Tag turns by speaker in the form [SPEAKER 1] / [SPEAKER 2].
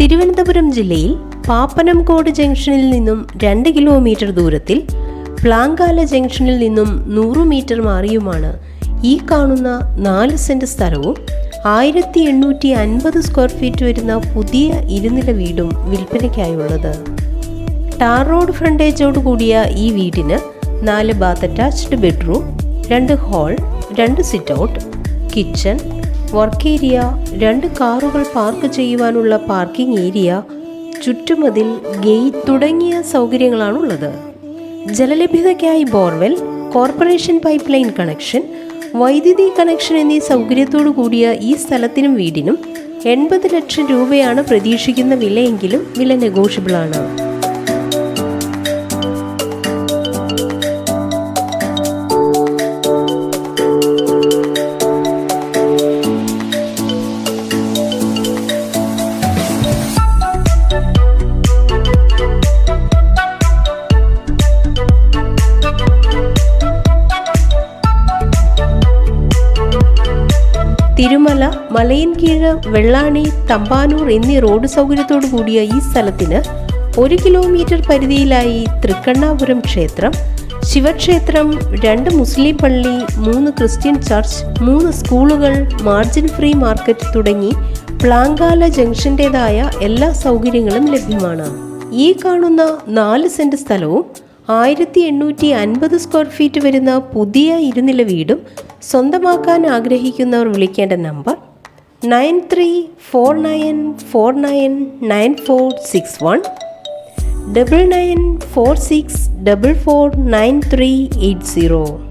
[SPEAKER 1] തിരുവനന്തപുരം ജില്ലയിൽ പാപ്പനംകോട് ജംഗ്ഷനിൽ നിന്നും 2 കിലോമീറ്റർ ദൂരത്തിൽ പ്ലാങ്കാല ജംഗ്ഷനിൽ നിന്നും 100 മീറ്റർ മാറിയുമാണ് ഈ കാണുന്ന 4 സെന്റ് സ്ഥലവും 1850 സ്ക്വയർ ഫീറ്റ് വരുന്ന പുതിയ ഇരുനില വീടും വിൽപ്പനയ്ക്കായുള്ളത്. ടാർ റോഡ് ഫ്രണ്ടേജോട് കൂടിയ ഈ വീടിന് 4 bath attached bedroom, 2 hall, 2 sit out, kitchen, work area, 2 കാറുകൾ പാർക്ക് ചെയ്യുവാനുള്ള പാർക്കിംഗ് ഏരിയ, ചുറ്റുമതിൽ, ഗേറ്റ് തുടങ്ങിയ സൗകര്യങ്ങളാണുള്ളത്. ജലലഭ്യതയ്ക്കായി borewell, corporation pipe line connection, വൈദ്യുതി കണക്ഷൻ എന്നീ സൗകര്യത്തോടു കൂടിയ ഈ സ്ഥലത്തിനും വീടിനും 80 ലക്ഷം രൂപയാണ് പ്രതീക്ഷിക്കുന്ന വിലയെങ്കിലും വില നെഗോഷ്യബിളാണ്. തിരുമല, മലയൻകീഴ്, വെള്ളാണി, തമ്പാനൂർ എന്നീ റോഡ് സൗകര്യത്തോടു കൂടിയ ഈ സ്ഥലത്തിന് 1 കിലോമീറ്റർ പരിധിയിലായി തൃക്കണ്ണാപുരം ക്ഷേത്രം, ശിവക്ഷേത്രം, 2 മുസ്ലിം പള്ളി, 3 ക്രിസ്ത്യൻ ചർച്ച്, 3 സ്കൂളുകൾ, മാർജിൻ ഫ്രീ മാർക്കറ്റ് തുടങ്ങി പ്ലാങ്കാല ജംഗ്ഷൻ്റെതായ എല്ലാ സൗകര്യങ്ങളും ലഭ്യമാണ്. ഈ കാണുന്ന 4 സെന്റ് സ്ഥലവും 1850 സ്ക്വയർ ഫീറ്റ് വരുന്ന പുതിയ ഇരുനില വീടും സ്വന്തമാക്കാൻ ആഗ്രഹിക്കുന്നവർ വിളിക്കേണ്ട നമ്പർ 9349499461 9946449380.